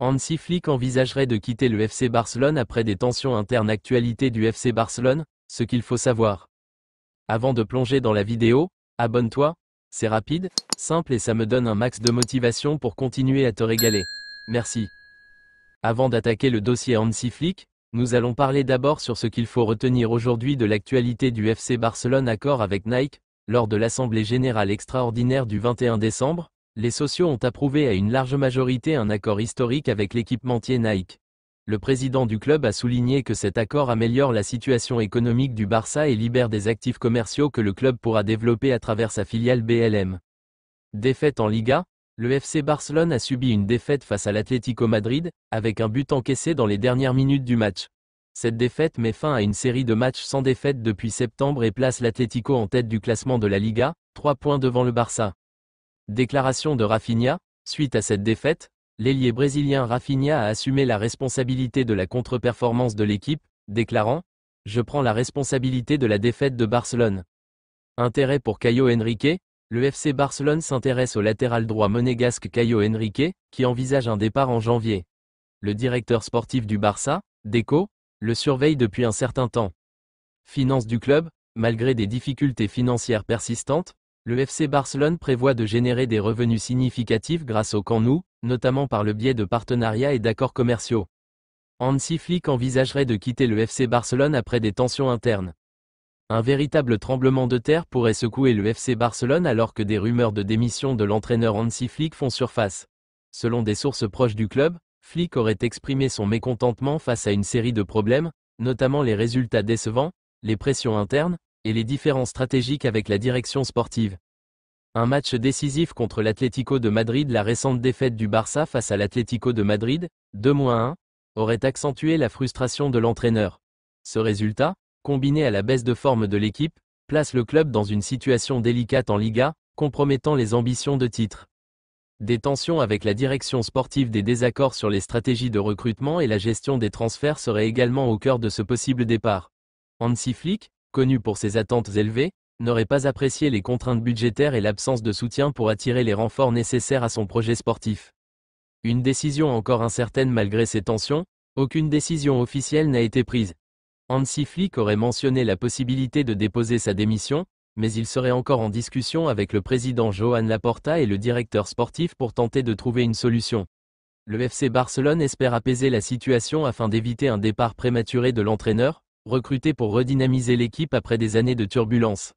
Hansi Flick envisagerait de quitter le FC Barcelone après des tensions internes. Actualité du FC Barcelone, ce qu'il faut savoir. Avant de plonger dans la vidéo, abonne-toi, c'est rapide, simple et ça me donne un max de motivation pour continuer à te régaler. Merci. Avant d'attaquer le dossier Hansi Flick, nous allons parler d'abord sur ce qu'il faut retenir aujourd'hui de l'actualité du FC Barcelone. Accord avec Nike. Lors de l'Assemblée Générale Extraordinaire du 21 décembre, les socios ont approuvé à une large majorité un accord historique avec l'équipementier Nike. Le président du club a souligné que cet accord améliore la situation économique du Barça et libère des actifs commerciaux que le club pourra développer à travers sa filiale BLM. Défaite en Liga, le FC Barcelone a subi une défaite face à l'Atlético Madrid, avec un but encaissé dans les dernières minutes du match. Cette défaite met fin à une série de matchs sans défaite depuis septembre et place l'Atlético en tête du classement de la Liga, 3 points devant le Barça. Déclaration de Rafinha. Suite à cette défaite, l'ailier brésilien Rafinha a assumé la responsabilité de la contre-performance de l'équipe, déclarant « Je prends la responsabilité de la défaite de Barcelone ». Intérêt pour Caio Henrique. Le FC Barcelone s'intéresse au latéral droit monégasque Caio Henrique, qui envisage un départ en janvier. Le directeur sportif du Barça, Deco, le surveille depuis un certain temps. Finances du club. Malgré des difficultés financières persistantes, le FC Barcelone prévoit de générer des revenus significatifs grâce au Camp Nou, notamment par le biais de partenariats et d'accords commerciaux. Hansi Flick envisagerait de quitter le FC Barcelone après des tensions internes. Un véritable tremblement de terre pourrait secouer le FC Barcelone alors que des rumeurs de démission de l'entraîneur Hansi Flick font surface. Selon des sources proches du club, Flick aurait exprimé son mécontentement face à une série de problèmes, notamment les résultats décevants, les pressions internes, et les différences stratégiques avec la direction sportive. Un match décisif contre l'Atlético de Madrid. La récente défaite du Barça face à l'Atlético de Madrid, 2-1, aurait accentué la frustration de l'entraîneur. Ce résultat, combiné à la baisse de forme de l'équipe, place le club dans une situation délicate en Liga, compromettant les ambitions de titre. Des tensions avec la direction sportive, des désaccords sur les stratégies de recrutement et la gestion des transferts seraient également au cœur de ce possible départ. Hansi Flick, connu pour ses attentes élevées, n'aurait pas apprécié les contraintes budgétaires et l'absence de soutien pour attirer les renforts nécessaires à son projet sportif. Une décision encore incertaine. Malgré ces tensions, aucune décision officielle n'a été prise. Hansi Flick aurait mentionné la possibilité de déposer sa démission, mais il serait encore en discussion avec le président Joan Laporta et le directeur sportif pour tenter de trouver une solution. Le FC Barcelone espère apaiser la situation afin d'éviter un départ prématuré de l'entraîneur, recruté pour redynamiser l'équipe après des années de turbulences.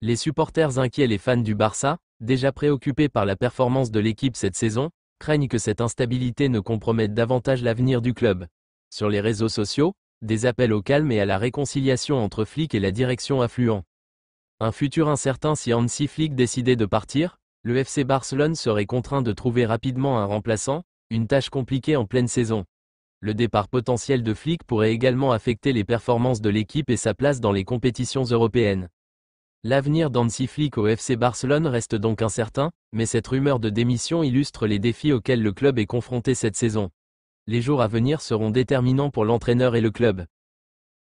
Les supporters inquiets. Les fans du Barça, déjà préoccupés par la performance de l'équipe cette saison, craignent que cette instabilité ne compromette davantage l'avenir du club. Sur les réseaux sociaux, des appels au calme et à la réconciliation entre Flick et la direction affluent. Un futur incertain. Si Hansi Flick décidait de partir, le FC Barcelone serait contraint de trouver rapidement un remplaçant, une tâche compliquée en pleine saison. Le départ potentiel de Flick pourrait également affecter les performances de l'équipe et sa place dans les compétitions européennes. L'avenir d'Hansi Flick au FC Barcelone reste donc incertain, mais cette rumeur de démission illustre les défis auxquels le club est confronté cette saison. Les jours à venir seront déterminants pour l'entraîneur et le club.